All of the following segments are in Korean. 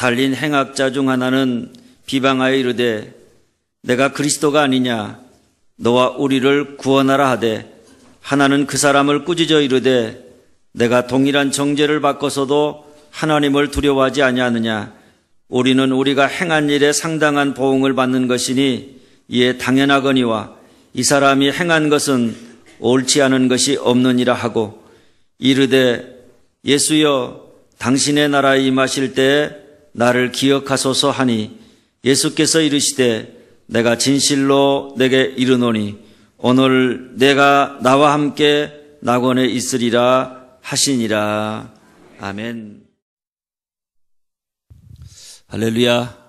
달린 행악자 중 하나는 비방하여 이르되 내가 그리스도가 아니냐 너와 우리를 구원하라 하되 하나는 그 사람을 꾸짖어 이르되 내가 동일한 정죄를 받고서도 하나님을 두려워하지 아니하느냐 우리는 우리가 행한 일에 상당한 보응을 받는 것이니 이에 당연하거니와 이 사람이 행한 것은 옳지 않은 것이 없느니라 하고 이르되 예수여 당신의 나라에 임하실 때에 나를 기억하소서 하니 예수께서 이르시되 내가 진실로 내게 이르노니 오늘 내가 나와 함께 낙원에 있으리라 하시니라. 아멘. 할렐루야.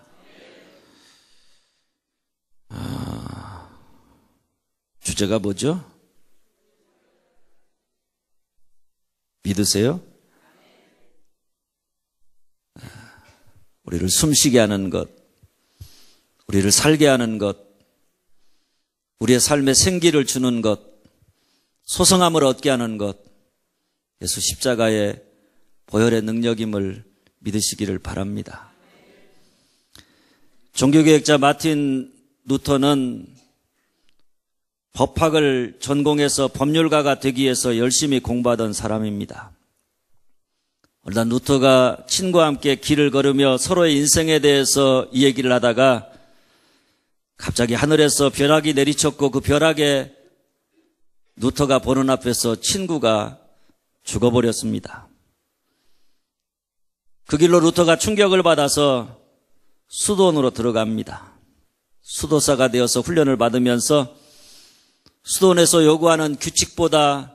주제가 뭐죠? 믿으세요? 우리를 숨쉬게 하는 것, 우리를 살게 하는 것, 우리의 삶에 생기를 주는 것, 소성함을 얻게 하는 것, 예수 십자가의 보혈의 능력임을 믿으시기를 바랍니다. 종교개혁자 마틴 루터는 법학을 전공해서 법률가가 되기 위해서 열심히 공부하던 사람입니다. 어느 루터가 친구와 함께 길을 걸으며 서로의 인생에 대해서 이 얘기를 하다가 갑자기 하늘에서 벼락이 내리쳤고 그 벼락에 루터가 보는 앞에서 친구가 죽어버렸습니다. 그 길로 루터가 충격을 받아서 수도원으로 들어갑니다. 수도사가 되어서 훈련을 받으면서 수도원에서 요구하는 규칙보다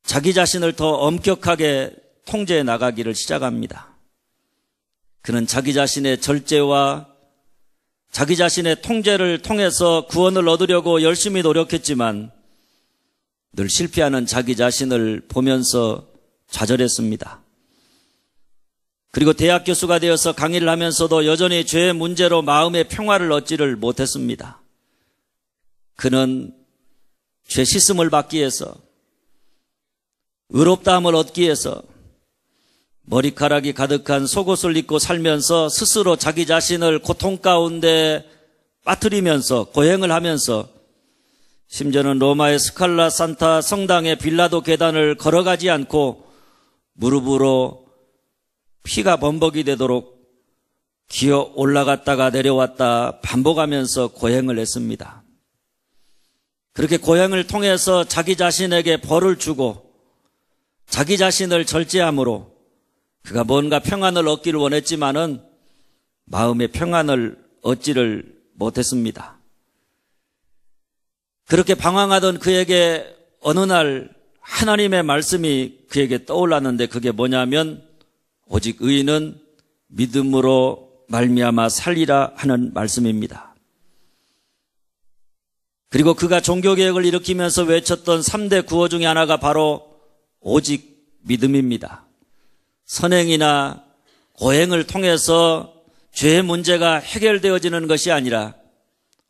자기 자신을 더 엄격하게 통제해 나가기를 시작합니다. 그는 자기 자신의 절제와 자기 자신의 통제를 통해서 구원을 얻으려고 열심히 노력했지만 늘 실패하는 자기 자신을 보면서 좌절했습니다. 그리고 대학 교수가 되어서 강의를 하면서도 여전히 죄의 문제로 마음의 평화를 얻지를 못했습니다. 그는 죄 씻음을 받기 위해서 의롭다함을 얻기 위해서 머리카락이 가득한 속옷을 입고 살면서 스스로 자기 자신을 고통 가운데 빠뜨리면서 고행을 하면서 심지어는 로마의 스칼라 산타 성당의 빌라도 계단을 걸어가지 않고 무릎으로 피가 범벅이 되도록 기어 올라갔다가 내려왔다 반복하면서 고행을 했습니다. 그렇게 고행을 통해서 자기 자신에게 벌을 주고 자기 자신을 절제함으로 그가 뭔가 평안을 얻기를 원했지만은 마음의 평안을 얻지를 못했습니다. 그렇게 방황하던 그에게 어느 날 하나님의 말씀이 그에게 떠올랐는데 그게 뭐냐면 오직 의인은 믿음으로 말미암아 살리라 하는 말씀입니다. 그리고 그가 종교개혁을 일으키면서 외쳤던 3대 구호 중에 하나가 바로 오직 믿음입니다. 선행이나 고행을 통해서 죄의 문제가 해결되어지는 것이 아니라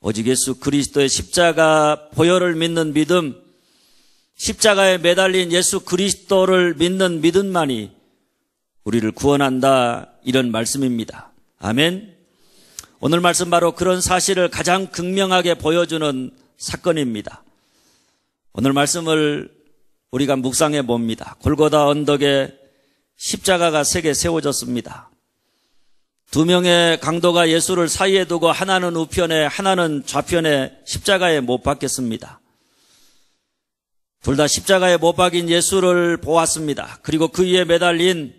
오직 예수 그리스도의 십자가 보혈을 믿는 믿음, 십자가에 매달린 예수 그리스도를 믿는 믿음만이 우리를 구원한다, 이런 말씀입니다. 아멘. 오늘 말씀 바로 그런 사실을 가장 극명하게 보여주는 사건입니다. 오늘 말씀을 우리가 묵상해 봅니다. 골고다 언덕에 십자가가 3개 세워졌습니다. 2명의 강도가 예수를 사이에 두고 하나는 우편에 하나는 좌편에 십자가에 못 박혔습니다. 둘 다 십자가에 못 박인 예수를 보았습니다. 그리고 그 위에 매달린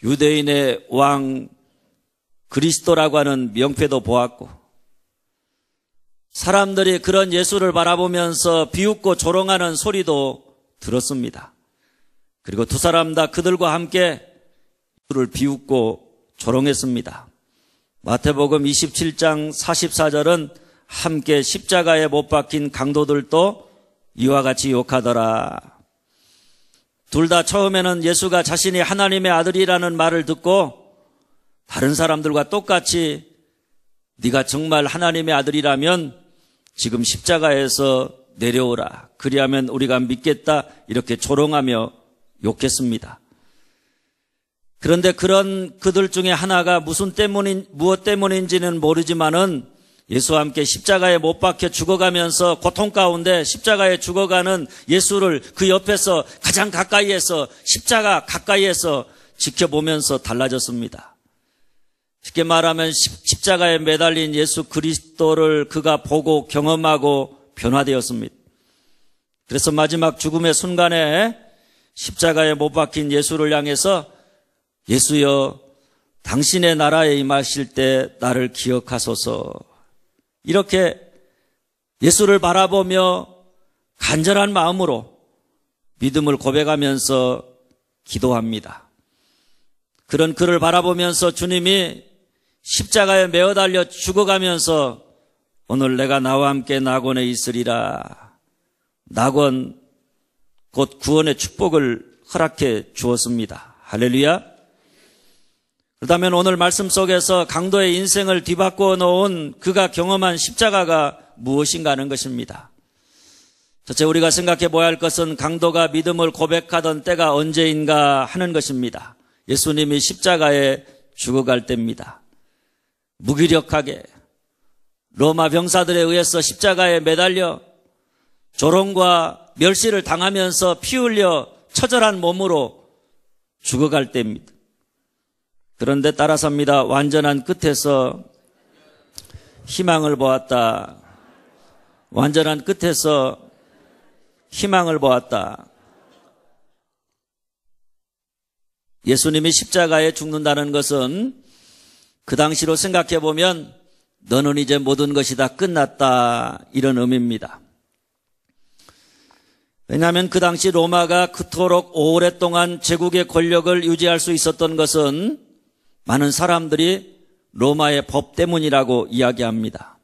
유대인의 왕 그리스도라고 하는 명패도 보았고 사람들이 그런 예수를 바라보면서 비웃고 조롱하는 소리도 들었습니다. 그리고 두 사람 다 그들과 함께 예수를 비웃고 조롱했습니다. 마태복음 27장 44절은 함께 십자가에 못 박힌 강도들도 이와 같이 욕하더라. 둘 다 처음에는 예수가 자신이 하나님의 아들이라는 말을 듣고 다른 사람들과 똑같이 네가 정말 하나님의 아들이라면 지금 십자가에서 내려오라. 그리하면 우리가 믿겠다. 이렇게 조롱하며 욕했습니다. 그런데 그런 그들 중에 하나가 무엇 때문인지는 모르지만은 예수와 함께 십자가에 못 박혀 죽어가면서 고통 가운데 십자가에 죽어가는 예수를 그 옆에서 가장 가까이에서 십자가 가까이에서 지켜보면서 달라졌습니다. 쉽게 말하면 십자가에 매달린 예수 그리스도를 그가 보고 경험하고 변화되었습니다. 그래서 마지막 죽음의 순간에 십자가에 못 박힌 예수를 향해서 예수여 당신의 나라에 임하실 때 나를 기억하소서, 이렇게 예수를 바라보며 간절한 마음으로 믿음을 고백하면서 기도합니다. 그런 그를 바라보면서 주님이 십자가에 매어 달려 죽어가면서 오늘 내가 나와 함께 낙원에 있으리라, 낙원 곧 구원의 축복을 허락해 주었습니다. 할렐루야. 그렇다면 오늘 말씀 속에서 강도의 인생을 뒤바꿔 놓은 그가 경험한 십자가가 무엇인가 하는 것입니다. 첫째, 우리가 생각해 보아야 할 것은 강도가 믿음을 고백하던 때가 언제인가 하는 것입니다. 예수님이 십자가에 죽어갈 때입니다. 무기력하게 로마 병사들에 의해서 십자가에 매달려 조롱과 멸시를 당하면서 피 흘려 처절한 몸으로 죽어갈 때입니다. 그런데 따라서입니다. 완전한 끝에서 희망을 보았다. 완전한 끝에서 희망을 보았다. 예수님이 십자가에 죽는다는 것은 그 당시로 생각해 보면 너는 이제 모든 것이 다 끝났다, 이런 의미입니다. 왜냐하면 그 당시 로마가 그토록 오랫동안 제국의 권력을 유지할 수 있었던 것은 많은 사람들이 로마의 법 때문이라고 이야기합니다.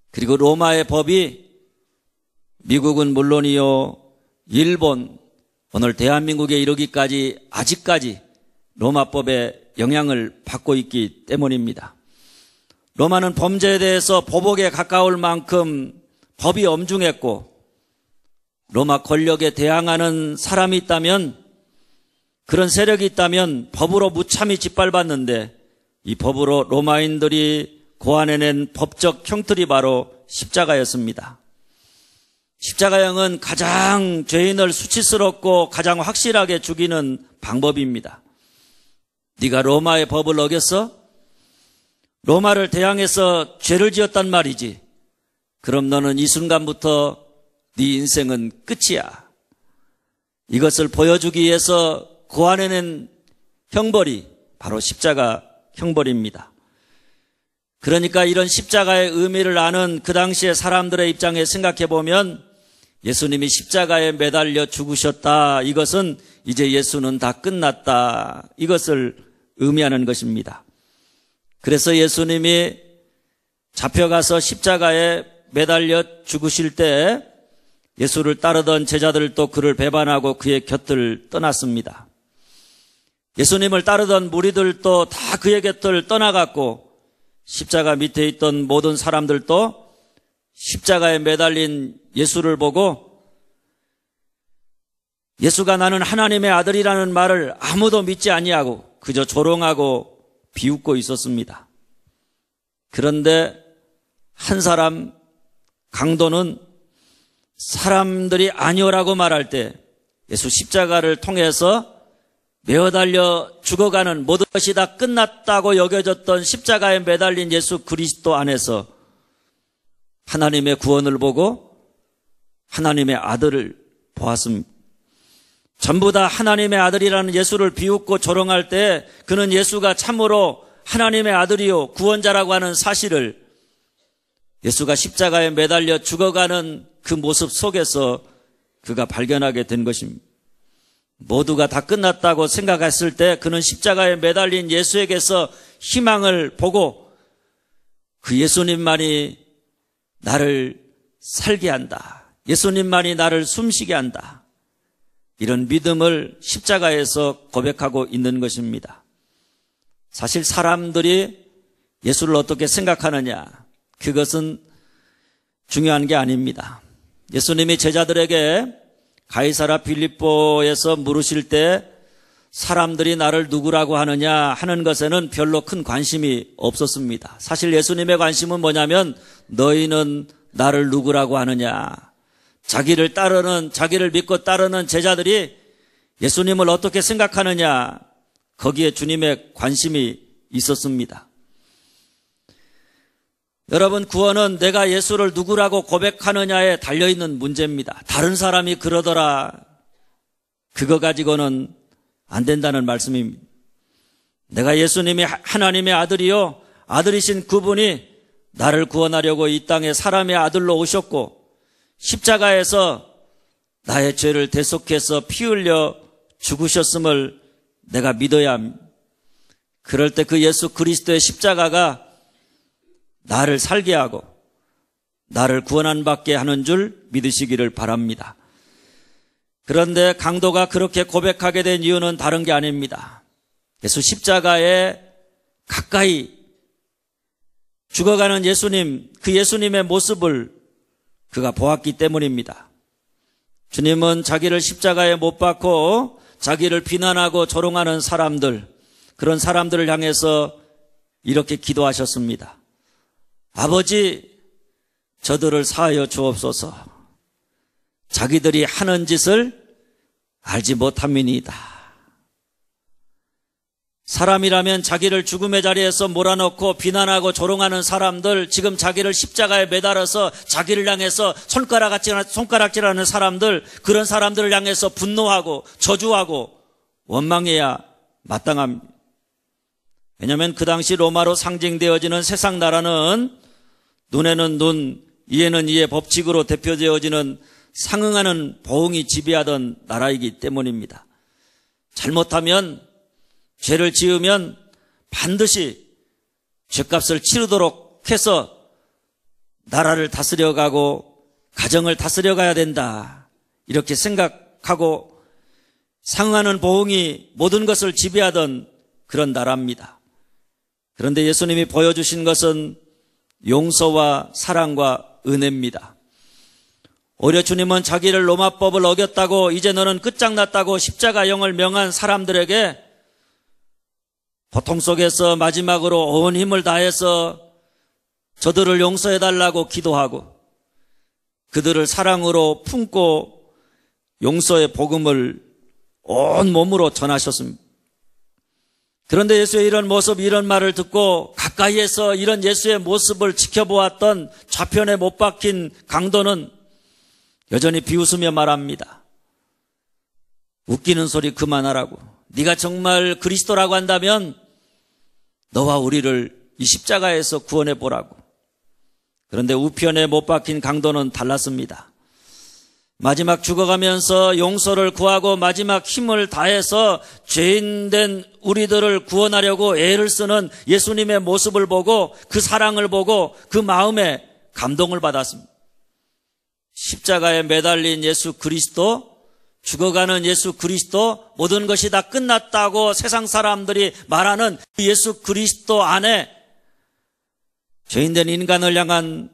그리고 로마의 법이 미국은 물론이요, 일본, 오늘 대한민국에 이르기까지 아직까지 로마법의 영향을 받고 있기 때문입니다. 로마는 범죄에 대해서 보복에 가까울 만큼 법이 엄중했고, 로마 권력에 대항하는 사람이 있다면, 그런 세력이 있다면 법으로 무참히 짓밟았는데, 이 법으로 로마인들이 고안해낸 법적 형틀이 바로 십자가였습니다. 십자가형은 가장 죄인을 수치스럽고 가장 확실하게 죽이는 방법입니다. 네가 로마의 법을 어겼어? 로마를 대항해서 죄를 지었단 말이지. 그럼 너는 이 순간부터 네 인생은 끝이야. 이것을 보여주기 위해서 고안해낸 형벌이 바로 십자가 형벌입니다. 그러니까 이런 십자가의 의미를 아는 그 당시의 사람들의 입장에 생각해 보면 예수님이 십자가에 매달려 죽으셨다, 이것은 이제 예수는 다 끝났다, 이것을 의미하는 것입니다. 그래서 예수님이 잡혀가서 십자가에 매달려 죽으실 때 예수를 따르던 제자들도 그를 배반하고 그의 곁을 떠났습니다. 예수님을 따르던 무리들도 다 그의 곁을 떠나갔고, 십자가 밑에 있던 모든 사람들도 십자가에 매달린 예수를 보고 예수가 나는 하나님의 아들이라는 말을 아무도 믿지 아니하고 그저 조롱하고 비웃고 있었습니다. 그런데 한 사람, 강도는 사람들이 아니오라고 말할 때 예수 십자가를 통해서 매어 달려 죽어가는 모든 것이 다 끝났다고 여겨졌던 십자가에 매달린 예수 그리스도 안에서 하나님의 구원을 보고 하나님의 아들을 보았습니다. 전부 다 하나님의 아들이라는 예수를 비웃고 조롱할 때 그는 예수가 참으로 하나님의 아들이요 구원자라고 하는 사실을 예수가 십자가에 매달려 죽어가는 그 모습 속에서 그가 발견하게 된 것입니다. 모두가 다 끝났다고 생각했을 때 그는 십자가에 매달린 예수에게서 희망을 보고 그 예수님만이 나를 살게 한다, 예수님만이 나를 숨쉬게 한다, 이런 믿음을 십자가에서 고백하고 있는 것입니다. 사실 사람들이 예수를 어떻게 생각하느냐, 그것은 중요한 게 아닙니다. 예수님이 제자들에게 가이사라 빌립보에서 물으실 때 사람들이 나를 누구라고 하느냐 하는 것에는 별로 큰 관심이 없었습니다. 사실 예수님의 관심은 뭐냐면 너희는 나를 누구라고 하느냐. 자기를 믿고 따르는 제자들이 예수님을 어떻게 생각하느냐. 거기에 주님의 관심이 있었습니다. 여러분, 구원은 내가 예수를 누구라고 고백하느냐에 달려있는 문제입니다. 다른 사람이 그러더라. 그거 가지고는 안 된다는 말씀입니다. 내가 예수님이 하나님의 아들이요, 아들이신 그분이 나를 구원하려고 이 땅에 사람의 아들로 오셨고 십자가에서 나의 죄를 대속해서 피 흘려 죽으셨음을 내가 믿어야 합니다. 그럴 때 그 예수 그리스도의 십자가가 나를 살게 하고 나를 구원한 받게 하는 줄 믿으시기를 바랍니다. 그런데 강도가 그렇게 고백하게 된 이유는 다른 게 아닙니다. 예수 십자가에 가까이 죽어가는 예수님, 그 예수님의 모습을 그가 보았기 때문입니다. 주님은 자기를 십자가에 못 박고 자기를 비난하고 조롱하는 사람들, 그런 사람들을 향해서 이렇게 기도하셨습니다. 아버지, 저들을 사하여 주옵소서. 자기들이 하는 짓을 알지 못함이니이다. 사람이라면 자기를 죽음의 자리에서 몰아넣고 비난하고 조롱하는 사람들, 지금 자기를 십자가에 매달아서 자기를 향해서 손가락질하는 사람들, 그런 사람들을 향해서 분노하고 저주하고 원망해야 마땅합니다. 왜냐하면 그 당시 로마로 상징되어지는 세상 나라는 눈에는 눈, 이에는 이의 법칙으로 대표되어지는 상응하는 보응이 지배하던 나라이기 때문입니다. 잘못하면, 죄를 지으면 반드시 죄값을 치르도록 해서 나라를 다스려가고 가정을 다스려가야 된다. 이렇게 생각하고 상응하는 보응이 모든 것을 지배하던 그런 나라입니다. 그런데 예수님이 보여주신 것은 용서와 사랑과 은혜입니다. 오히려 주님은 자기를 로마법을 어겼다고 이제 너는 끝장났다고 십자가형을 명한 사람들에게 고통 속에서 마지막으로 온 힘을 다해서 저들을 용서해달라고 기도하고 그들을 사랑으로 품고 용서의 복음을 온 몸으로 전하셨습니다. 그런데 예수의 이런 모습, 이런 말을 듣고 가까이에서 이런 예수의 모습을 지켜보았던 좌편에 못 박힌 강도는 여전히 비웃으며 말합니다. 웃기는 소리 그만하라고. 네가 정말 그리스도라고 한다면 너와 우리를 이 십자가에서 구원해 보라고. 그런데 우편에 못 박힌 강도는 달랐습니다. 마지막 죽어가면서 용서를 구하고 마지막 힘을 다해서 죄인된 우리들을 구원하려고 애를 쓰는 예수님의 모습을 보고 그 사랑을 보고 그 마음에 감동을 받았습니다. 십자가에 매달린 예수 그리스도, 죽어가는 예수 그리스도, 모든 것이 다 끝났다고 세상 사람들이 말하는 그 예수 그리스도 안에 죄인된 인간을 향한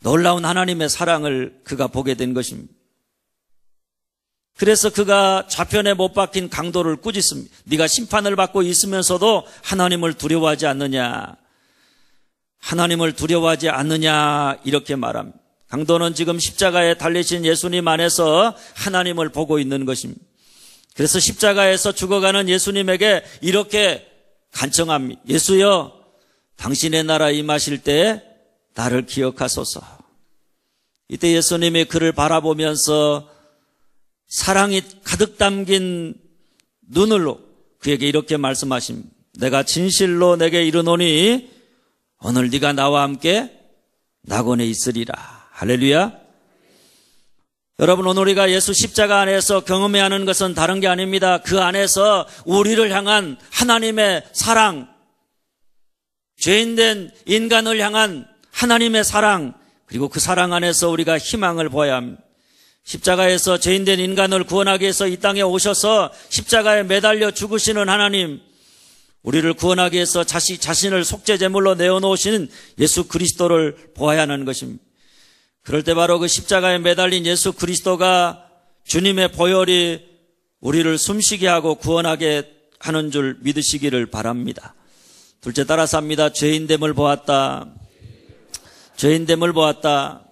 놀라운 하나님의 사랑을 그가 보게 된 것입니다. 그래서 그가 좌편에 못 박힌 강도를 꾸짖습니다. 네가 심판을 받고 있으면서도 하나님을 두려워하지 않느냐, 하나님을 두려워하지 않느냐, 이렇게 말합니다. 강도는 지금 십자가에 달리신 예수님 안에서 하나님을 보고 있는 것입니다. 그래서 십자가에서 죽어가는 예수님에게 이렇게 간청합니다. 예수여, 당신의 나라 임하실 때에 나를 기억하소서. 이때 예수님이 그를 바라보면서 사랑이 가득 담긴 눈으로 그에게 이렇게 말씀하십니다. 내가 진실로 내게 이르노니 오늘 네가 나와 함께 낙원에 있으리라. 할렐루야. 여러분, 오늘 우리가 예수 십자가 안에서 경험해야 하는 것은 다른 게 아닙니다. 그 안에서 우리를 향한 하나님의 사랑, 죄인된 인간을 향한 하나님의 사랑, 그리고 그 사랑 안에서 우리가 희망을 보아야 합니다. 십자가에서 죄인된 인간을 구원하기 위해서 이 땅에 오셔서 십자가에 매달려 죽으시는 하나님, 우리를 구원하기 위해서 자신을 속죄제물로 내어놓으시는 예수 그리스도를 보아야 하는 것입니다. 그럴 때 바로 그 십자가에 매달린 예수 그리스도가 주님의 보혈이 우리를 숨쉬게 하고 구원하게 하는 줄 믿으시기를 바랍니다. 둘째 따라서 합니다. 죄인됨을 보았다. 죄인됨을 보았다.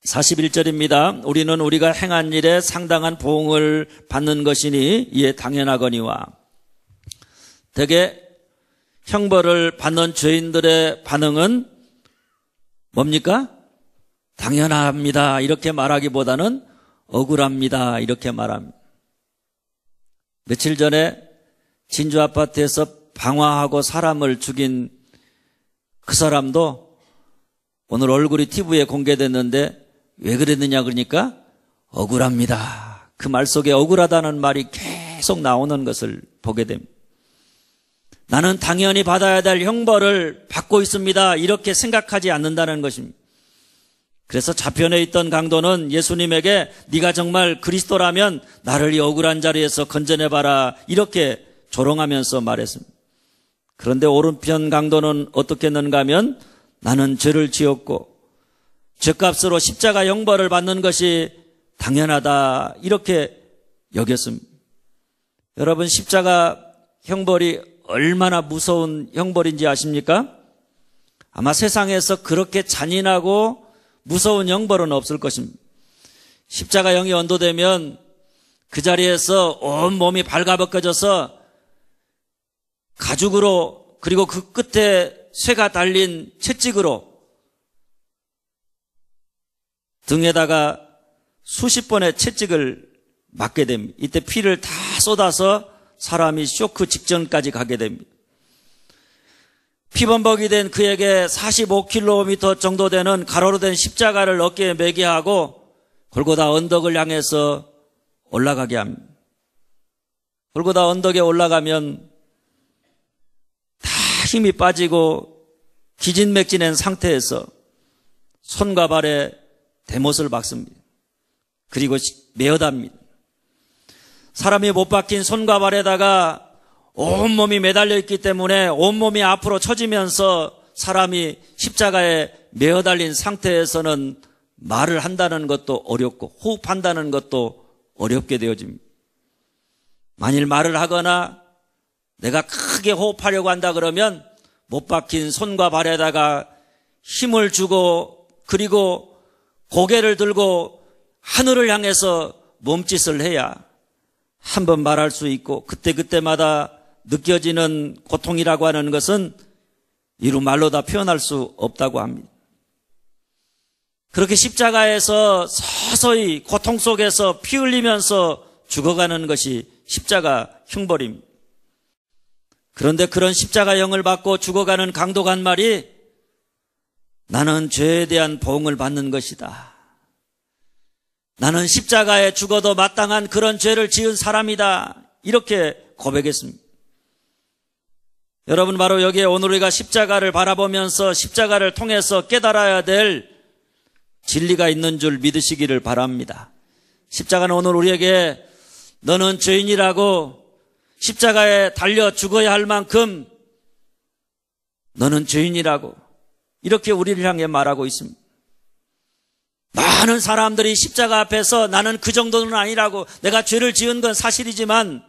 41절입니다. 우리는 우리가 행한 일에 상당한 보응을 받는 것이니 이에 당연하거니와. 대개 형벌을 받는 죄인들의 반응은 뭡니까? 당연합니다. 이렇게 말하기보다는 억울합니다. 이렇게 말합니다. 며칠 전에 진주 아파트에서 방화하고 사람을 죽인 그 사람도 오늘 얼굴이 TV에 공개됐는데 왜 그랬느냐 그러니까 억울합니다. 그 말 속에 억울하다는 말이 계속 나오는 것을 보게 됩니다. 나는 당연히 받아야 될 형벌을 받고 있습니다. 이렇게 생각하지 않는다는 것입니다. 그래서 좌편에 있던 강도는 예수님에게 네가 정말 그리스도라면 나를 이 억울한 자리에서 건져내봐라 이렇게 조롱하면서 말했습니다. 그런데 오른편 강도는 어떻게 했는가 하면 나는 죄를 지었고 죄값으로 십자가 형벌을 받는 것이 당연하다 이렇게 여겼습니다. 여러분 십자가 형벌이 얼마나 무서운 형벌인지 아십니까? 아마 세상에서 그렇게 잔인하고 무서운 형벌은 없을 것입니다. 십자가 형이 언도되면 그 자리에서 온 몸이 발가벗겨져서 가죽으로 그리고 그 끝에 쇠가 달린 채찍으로 등에다가 수십 번의 채찍을 맞게 됩니다. 이때 피를 다 쏟아서 사람이 쇼크 직전까지 가게 됩니다. 피범벅이 된 그에게 45km 정도 되는 가로로 된 십자가를 어깨에 매게 하고 골고다 언덕을 향해서 올라가게 합니다. 골고다 언덕에 올라가면 다 힘이 빠지고 기진맥진한 상태에서 손과 발에 대못을 박습니다. 그리고 메어답니다. 사람이 못 박힌 손과 발에다가 온몸이 매달려 있기 때문에 온몸이 앞으로 처지면서 사람이 십자가에 매어 달린 상태에서는 말을 한다는 것도 어렵고 호흡한다는 것도 어렵게 되어집니다. 만일 말을 하거나 내가 크게 호흡하려고 한다 그러면 못 박힌 손과 발에다가 힘을 주고 그리고 고개를 들고 하늘을 향해서 몸짓을 해야 한 번 말할 수 있고 그때마다 느껴지는 고통이라고 하는 것은 이루 말로 다 표현할 수 없다고 합니다. 그렇게 십자가에서 서서히 고통 속에서 피 흘리면서 죽어가는 것이 십자가 형벌입니다. 그런데 그런 십자가형을 받고 죽어가는 강도가 한 말이 나는 죄에 대한 보응을 받는 것이다. 나는 십자가에 죽어도 마땅한 그런 죄를 지은 사람이다. 이렇게 고백했습니다. 여러분 바로 여기에 오늘 우리가 십자가를 바라보면서 십자가를 통해서 깨달아야 될 진리가 있는 줄 믿으시기를 바랍니다. 십자가는 오늘 우리에게 너는 죄인이라고 십자가에 달려 죽어야 할 만큼 너는 죄인이라고 이렇게 우리를 향해 말하고 있습니다. 많은 사람들이 십자가 앞에서 나는 그 정도는 아니라고 내가 죄를 지은 건 사실이지만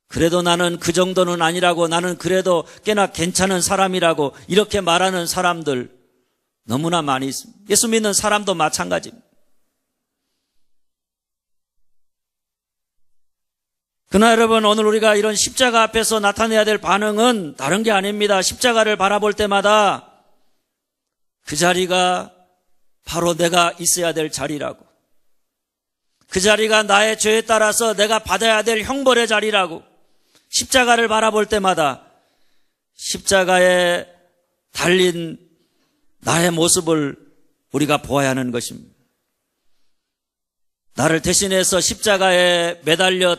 그래도 나는 그 정도는 아니라고 나는 그래도 꽤나 괜찮은 사람이라고 이렇게 말하는 사람들 너무나 많이 있습니다. 예수 믿는 사람도 마찬가지입니다. 그러나 여러분 오늘 우리가 이런 십자가 앞에서 나타내야 될 반응은 다른 게 아닙니다. 십자가를 바라볼 때마다 그 자리가 바로 내가 있어야 될 자리라고 그 자리가 나의 죄에 따라서 내가 받아야 될 형벌의 자리라고 십자가를 바라볼 때마다 십자가에 달린 나의 모습을 우리가 보아야 하는 것입니다. 나를 대신해서 십자가에 매달려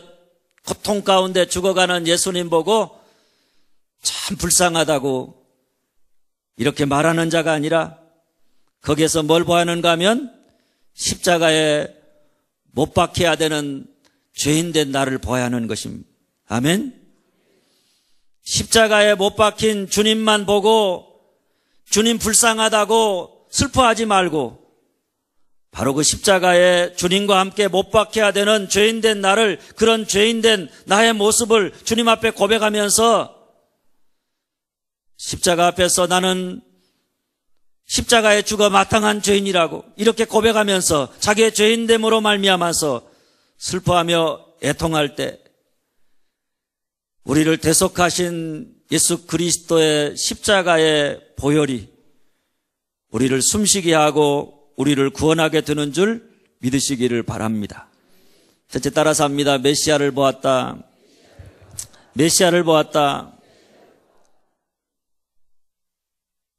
고통 가운데 죽어가는 예수님 보고 참 불쌍하다고 이렇게 말하는 자가 아니라 거기에서 뭘 보아야 하는가 하면 십자가에 못 박혀야 되는 죄인된 나를 보아야 하는 것입니다. 아멘. 십자가에 못 박힌 주님만 보고 주님 불쌍하다고 슬퍼하지 말고 바로 그 십자가에 주님과 함께 못 박혀야 되는 죄인된 나를, 그런 죄인된 나의 모습을 주님 앞에 고백하면서 십자가 앞에서 나는 십자가에 죽어 마땅한 죄인이라고 이렇게 고백하면서 자기의 죄인됨으로 말미암아서 슬퍼하며 애통할 때 우리를 대속하신 예수 그리스도의 십자가의 보혈이 우리를 숨쉬게 하고 우리를 구원하게 되는 줄 믿으시기를 바랍니다. 첫째, 따라서 합니다. 메시아를 보았다. 메시아를 보았다.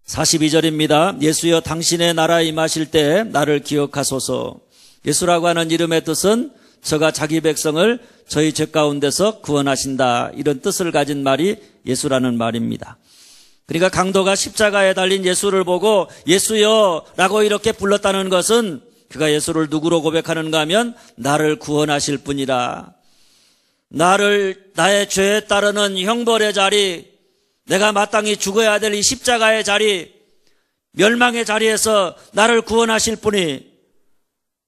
42절입니다. 예수여 당신의 나라에 임하실 때 나를 기억하소서. 예수라고 하는 이름의 뜻은 저가 자기 백성을 저희 죄 가운데서 구원하신다, 이런 뜻을 가진 말이 예수라는 말입니다. 그러니까 강도가 십자가에 달린 예수를 보고 예수여 라고 이렇게 불렀다는 것은 그가 예수를 누구로 고백하는가 하면 나를 구원하실 분이라, 나의 죄에 따르는 형벌의 자리, 내가 마땅히 죽어야 될 이 십자가의 자리, 멸망의 자리에서 나를 구원하실 분이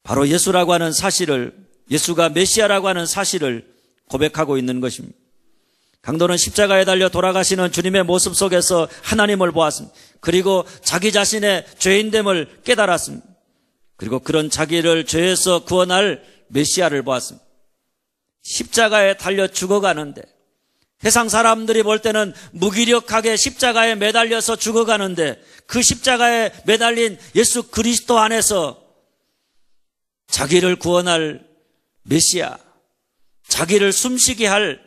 바로 예수라고 하는 사실을, 예수가 메시아라고 하는 사실을 고백하고 있는 것입니다. 강도는 십자가에 달려 돌아가시는 주님의 모습 속에서 하나님을 보았습니다. 그리고 자기 자신의 죄인됨을 깨달았습니다. 그리고 그런 자기를 죄에서 구원할 메시아를 보았습니다. 십자가에 달려 죽어가는데, 세상 사람들이 볼 때는 무기력하게 십자가에 매달려서 죽어가는데, 그 십자가에 매달린 예수 그리스도 안에서 자기를 구원할 메시아, 자기를 숨쉬게 할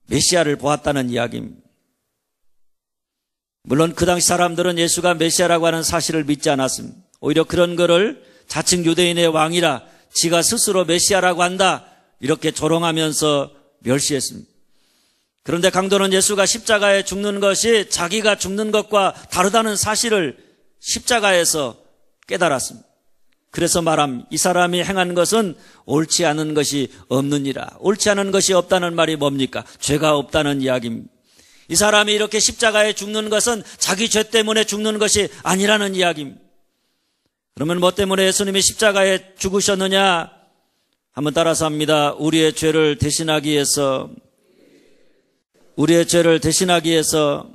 메시아를 보았다는 이야기입니다. 물론 그 당시 사람들은 예수가 메시아라고 하는 사실을 믿지 않았습니다. 오히려 그런 거를 자칭 유대인의 왕이라 지가 스스로 메시아라고 한다, 이렇게 조롱하면서 멸시했습니다. 그런데 강도는 예수가 십자가에 죽는 것이 자기가 죽는 것과 다르다는 사실을 십자가에서 깨달았습니다. 그래서 말함, 이 사람이 행한 것은 옳지 않은 것이 없느니라. 옳지 않은 것이 없다는 말이 뭡니까? 죄가 없다는 이야기입니다. 이 사람이 이렇게 십자가에 죽는 것은 자기 죄 때문에 죽는 것이 아니라는 이야기입니다. 그러면 뭐 때문에 예수님이 십자가에 죽으셨느냐? 한번 따라서 합니다. 우리의 죄를 대신하기 위해서, 우리의 죄를 대신하기 위해서.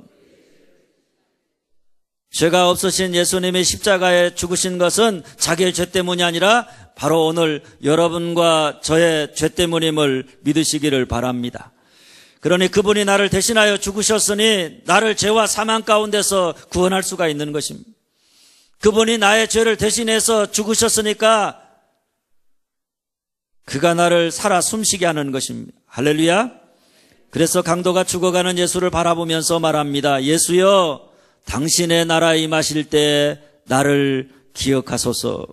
죄가 없으신 예수님이 십자가에 죽으신 것은 자기의 죄 때문이 아니라 바로 오늘 여러분과 저의 죄 때문임을 믿으시기를 바랍니다. 그러니 그분이 나를 대신하여 죽으셨으니 나를 죄와 사망 가운데서 구원할 수가 있는 것입니다. 그분이 나의 죄를 대신해서 죽으셨으니까 그가 나를 살아 숨쉬게 하는 것입니다. 할렐루야. 그래서 강도가 죽어가는 예수를 바라보면서 말합니다. 예수여 당신의 나라에 임하실 때 나를 기억하소서.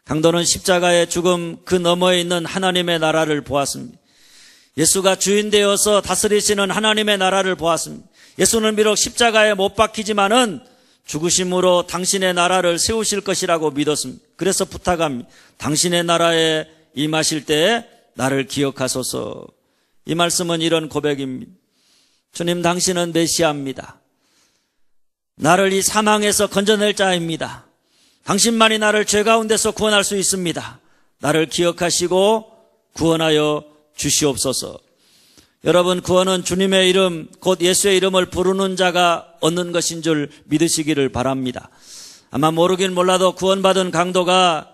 강도는 십자가의 죽음 그 너머에 있는 하나님의 나라를 보았습니다. 예수가 주인 되어서 다스리시는 하나님의 나라를 보았습니다. 예수는 비록 십자가에 못 박히지만은 죽으심으로 당신의 나라를 세우실 것이라고 믿었습니다. 그래서 부탁합니다. 당신의 나라에 임하실 때 나를 기억하소서. 이 말씀은 이런 고백입니다. 주님, 당신은 메시아입니다. 나를 이 사망에서 건져낼 자입니다. 당신만이 나를 죄 가운데서 구원할 수 있습니다. 나를 기억하시고 구원하여 주시옵소서. 여러분, 구원은 주님의 이름, 곧 예수의 이름을 부르는 자가 얻는 것인 줄 믿으시기를 바랍니다. 아마 모르긴 몰라도 구원받은 강도가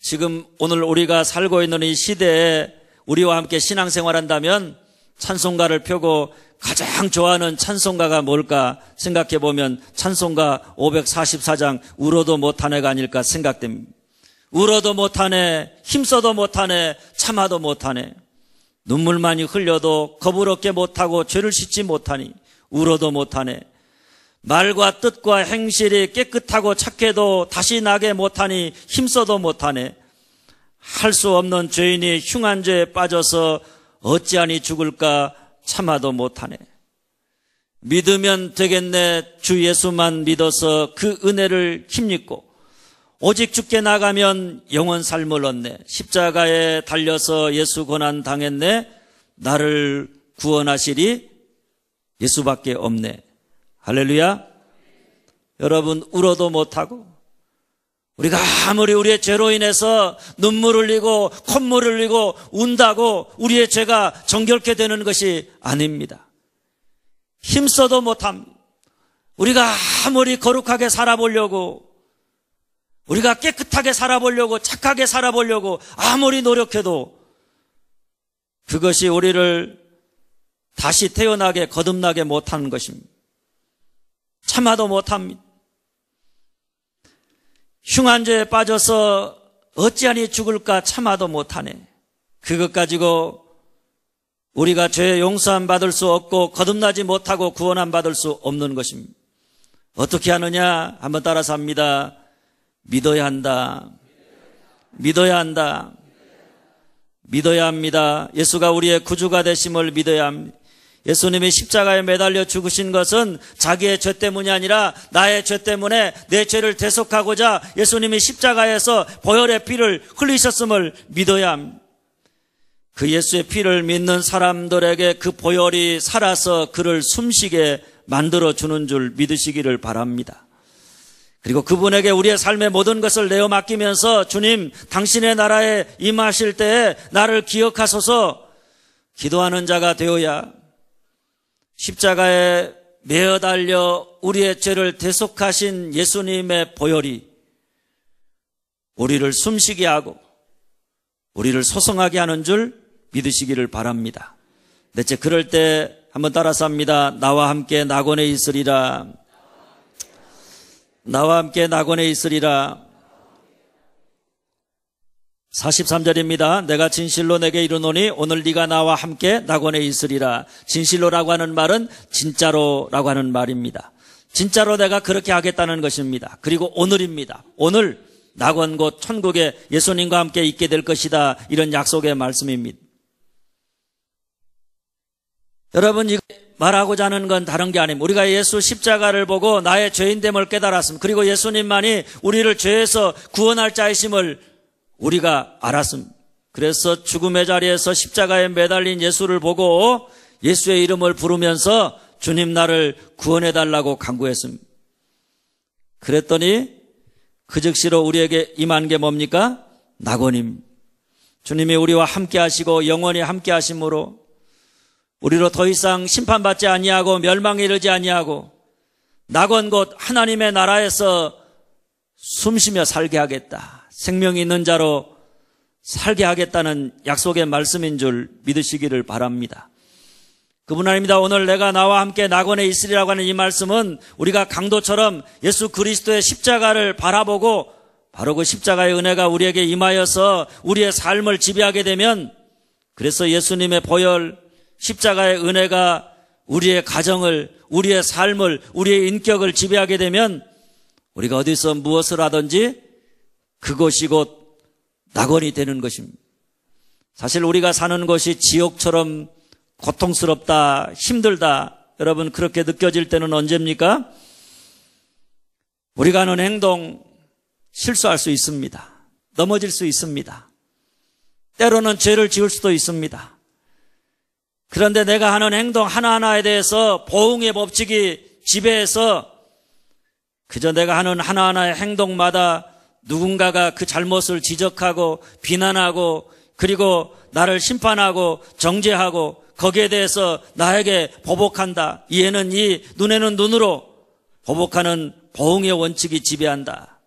지금 오늘 우리가 살고 있는 이 시대에 우리와 함께 신앙생활한다면 찬송가를 펴고 가장 좋아하는 찬송가가 뭘까 생각해 보면 찬송가 544장 울어도 못하네가 아닐까 생각됩니다. 울어도 못하네, 힘써도 못하네, 참아도 못하네. 눈물만이 흘려도 거부럽게 못하고 죄를 씻지 못하니 울어도 못하네. 말과 뜻과 행실이 깨끗하고 착해도 다시 나게 못하니 힘써도 못하네. 할 수 없는 죄인이 흉한 죄에 빠져서 어찌하니 죽을까 참아도 못하네. 믿으면 되겠네. 주 예수만 믿어서 그 은혜를 힘입고 오직 주께 나가면 영원 삶을 얻네. 십자가에 달려서 예수 고난 당했네. 나를 구원하시리 예수밖에 없네. 할렐루야. 여러분, 울어도 못하고 우리가 아무리 우리의 죄로 인해서 눈물 흘리고 콧물 흘리고 운다고 우리의 죄가 정결케 되는 것이 아닙니다. 힘써도 못합니다. 우리가 아무리 거룩하게 살아보려고, 우리가 깨끗하게 살아보려고, 착하게 살아보려고 아무리 노력해도 그것이 우리를 다시 태어나게 거듭나게 못하는 것입니다. 참아도 못합니다. 흉한 죄에 빠져서 어찌하니 죽을까 참아도 못하네. 그것 가지고 우리가 죄 용서함 받을 수 없고 거듭나지 못하고 구원함 받을 수 없는 것입니다. 어떻게 하느냐? 한번 따라서 합니다. 믿어야 한다. 믿어야 한다. 믿어야 합니다. 예수가 우리의 구주가 되심을 믿어야 합니다. 예수님이 십자가에 매달려 죽으신 것은 자기의 죄 때문이 아니라 나의 죄 때문에 내 죄를 대속하고자 예수님이 십자가에서 보혈의 피를 흘리셨음을 믿어야 합니다. 그 예수의 피를 믿는 사람들에게 그 보혈이 살아서 그를 숨쉬게 만들어주는 줄 믿으시기를 바랍니다. 그리고 그분에게 우리의 삶의 모든 것을 내어 맡기면서 주님, 당신의 나라에 임하실 때에 나를 기억하소서 기도하는 자가 되어야 십자가에 매어 달려 우리의 죄를 대속하신 예수님의 보혈이 우리를 숨쉬게 하고 우리를 소성하게 하는 줄 믿으시기를 바랍니다. 넷째, 그럴 때 한번 따라서 합니다. 나와 함께 낙원에 있으리라. 나와 함께 낙원에 있으리라. 43절입니다. 내가 진실로 내게 이르노니 오늘 네가 나와 함께 낙원에 있으리라. 진실로라고 하는 말은 진짜로라고 하는 말입니다. 진짜로 내가 그렇게 하겠다는 것입니다. 그리고 오늘입니다. 오늘 낙원 곧 천국에 예수님과 함께 있게 될 것이다. 이런 약속의 말씀입니다. 여러분, 이거 말하고자 하는 건 다른 게 아닙니다. 우리가 예수 십자가를 보고 나의 죄인됨을 깨달았습니다. 그리고 예수님만이 우리를 죄에서 구원할 자이심을 우리가 알았습니다. 그래서 죽음의 자리에서 십자가에 매달린 예수를 보고 예수의 이름을 부르면서 주님 나를 구원해달라고 간구했습니다. 그랬더니 그 즉시로 우리에게 임한 게 뭡니까? 낙원입니다. 주님이 우리와 함께 하시고 영원히 함께 하심으로 우리로 더 이상 심판받지 아니하고 멸망에 이르지 아니하고 낙원 곧 하나님의 나라에서 숨쉬며 살게 하겠다. 생명이 있는 자로 살게 하겠다는 약속의 말씀인 줄 믿으시기를 바랍니다. 그뿐 아닙니다. 오늘 내가 나와 함께 낙원에 있으리라고 하는 이 말씀은 우리가 강도처럼 예수 그리스도의 십자가를 바라보고 바로 그 십자가의 은혜가 우리에게 임하여서 우리의 삶을 지배하게 되면, 그래서 예수님의 보혈 십자가의 은혜가 우리의 가정을, 우리의 삶을, 우리의 인격을 지배하게 되면 우리가 어디서 무엇을 하든지 그것이 곧 낙원이 되는 것입니다. 사실 우리가 사는 것이 지옥처럼 고통스럽다, 힘들다, 여러분 그렇게 느껴질 때는 언제입니까? 우리가 하는 행동 실수할 수 있습니다. 넘어질 수 있습니다. 때로는 죄를 지을 수도 있습니다. 그런데 내가 하는 행동 하나하나에 대해서 보응의 법칙이 지배해서 그저 내가 하는 하나하나의 행동마다 누군가가 그 잘못을 지적하고 비난하고 그리고 나를 심판하고 정죄하고 거기에 대해서 나에게 보복한다. 이에는 이, 눈에는 눈으로 보복하는 보응의 원칙이 지배한다.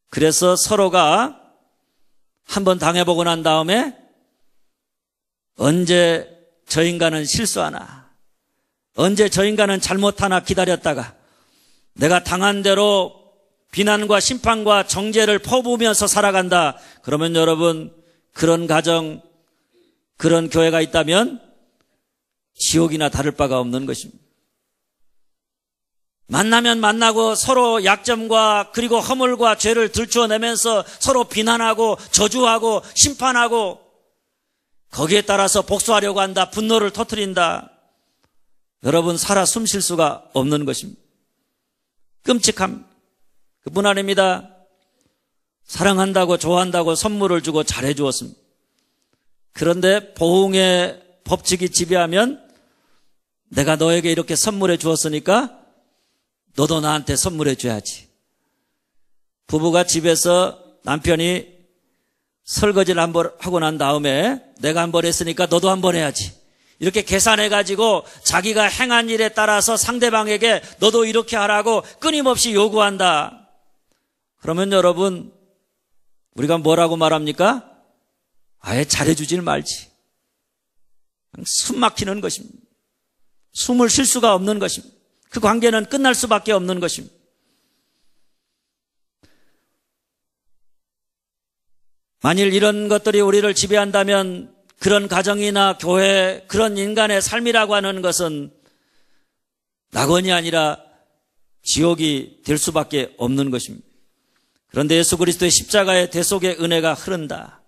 그래서 서로가 한번 당해보고 난 다음에 언제 저 인간은 실수하나, 언제 저 인간은 잘못하나 기다렸다가 내가 당한 대로 비난과 심판과 정죄를 퍼부으면서 살아간다. 그러면 여러분, 그런 가정, 그런 교회가 있다면 지옥이나 다를 바가 없는 것입니다. 만나면 만나고 서로 약점과 그리고 허물과 죄를 들추어내면서 서로 비난하고 저주하고 심판하고 거기에 따라서 복수하려고 한다. 분노를 터뜨린다. 여러분, 살아 숨쉴 수가 없는 것입니다. 끔찍합니다. 그뿐 아닙니다. 사랑한다고 좋아한다고 선물을 주고 잘해 주었습니다. 그런데 보응의 법칙이 지배하면 내가 너에게 이렇게 선물해 주었으니까 너도 나한테 선물해 줘야지. 부부가 집에서 남편이 설거지를 한번 하고 난 다음에 내가 한 번 했으니까 너도 한 번 해야지. 이렇게 계산해가지고 자기가 행한 일에 따라서 상대방에게 너도 이렇게 하라고 끊임없이 요구한다. 그러면 여러분, 우리가 뭐라고 말합니까? 아예 잘해주질 말지. 숨 막히는 것입니다. 숨을 쉴 수가 없는 것입니다. 그 관계는 끝날 수밖에 없는 것입니다. 만일 이런 것들이 우리를 지배한다면 그런 가정이나 교회, 그런 인간의 삶이라고 하는 것은 낙원이 아니라 지옥이 될 수밖에 없는 것입니다. 그런데 예수 그리스도의 십자가의 대속의 은혜가 흐른다.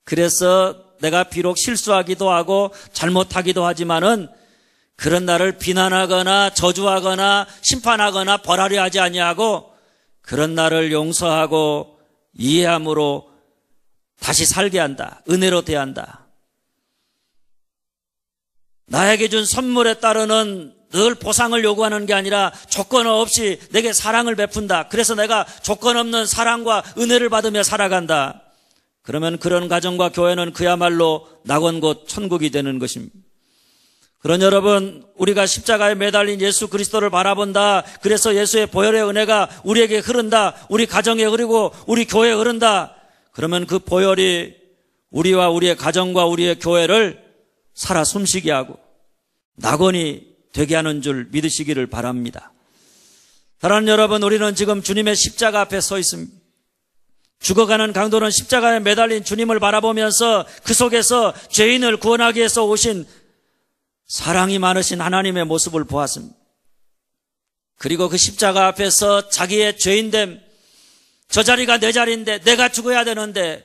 그래서 내가 비록 실수하기도 하고 잘못하기도 하지만은 그런 나를 비난하거나 저주하거나 심판하거나 벌하려 하지 아니하고 그런 나를 용서하고 이해함으로 다시 살게 한다. 은혜로 대한다. 나에게 준 선물에 따르는 늘 보상을 요구하는 게 아니라 조건 없이 내게 사랑을 베푼다. 그래서 내가 조건 없는 사랑과 은혜를 받으며 살아간다. 그러면 그런 가정과 교회는 그야말로 낙원 곧 천국이 되는 것입니다. 그런 여러분, 우리가 십자가에 매달린 예수 그리스도를 바라본다. 그래서 예수의 보혈의 은혜가 우리에게 흐른다. 우리 가정에 흐르고 우리 교회에 흐른다. 그러면 그 보혈이 우리와 우리의 가정과 우리의 교회를 살아 숨쉬게 하고 낙원이 되게 하는 줄 믿으시기를 바랍니다. 사랑하는 여러분, 우리는 지금 주님의 십자가 앞에 서 있습니다. 죽어가는 강도는 십자가에 매달린 주님을 바라보면서 그 속에서 죄인을 구원하기 위해서 오신 사랑이 많으신 하나님의 모습을 보았습니다. 그리고 그 십자가 앞에서 자기의 죄인됨, 저 자리가 내 자리인데 내가 죽어야 되는데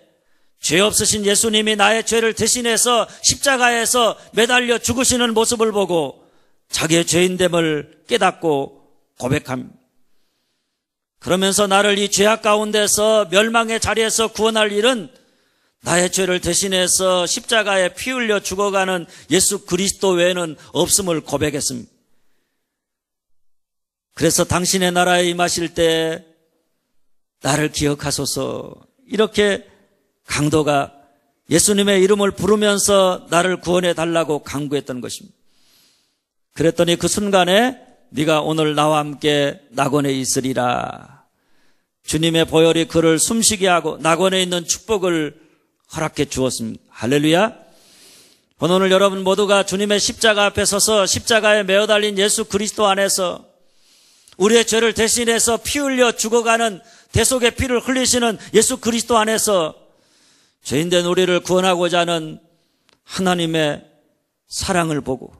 죄 없으신 예수님이 나의 죄를 대신해서 십자가에서 매달려 죽으시는 모습을 보고 자기의 죄인됨을 깨닫고 고백합니다. 그러면서 나를 이 죄악 가운데서 멸망의 자리에서 구원할 일은 나의 죄를 대신해서 십자가에 피 흘려 죽어가는 예수 그리스도 외에는 없음을 고백했습니다. 그래서 당신의 나라에 임하실 때 나를 기억하소서, 이렇게 강도가 예수님의 이름을 부르면서 나를 구원해 달라고 간구했던 것입니다. 그랬더니 그 순간에 네가 오늘 나와 함께 낙원에 있으리라. 주님의 보혈이 그를 숨쉬게 하고 낙원에 있는 축복을 허락해 주었습니다. 할렐루야. 오늘 여러분 모두가 주님의 십자가 앞에 서서 십자가에 매어 달린 예수 그리스도 안에서 우리의 죄를 대신해서 피 흘려 죽어가는 대속의 피를 흘리시는 예수 그리스도 안에서 죄인된 우리를 구원하고자 하는 하나님의 사랑을 보고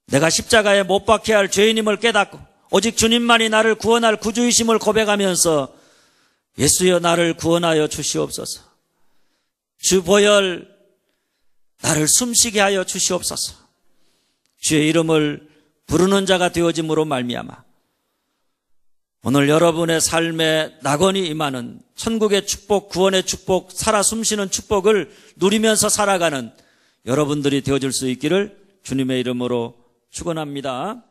내가 십자가에 못 박혀야 할 죄인임을 깨닫고 오직 주님만이 나를 구원할 구주이심을 고백하면서 예수여 나를 구원하여 주시옵소서, 주 보혈 나를 숨쉬게 하여 주시옵소서, 주의 이름을 부르는 자가 되어짐으로 말미암아 오늘 여러분의 삶에 낙원이 임하는 천국의 축복, 구원의 축복, 살아 숨쉬는 축복을 누리면서 살아가는 여러분들이 되어줄 수 있기를 주님의 이름으로 축원합니다.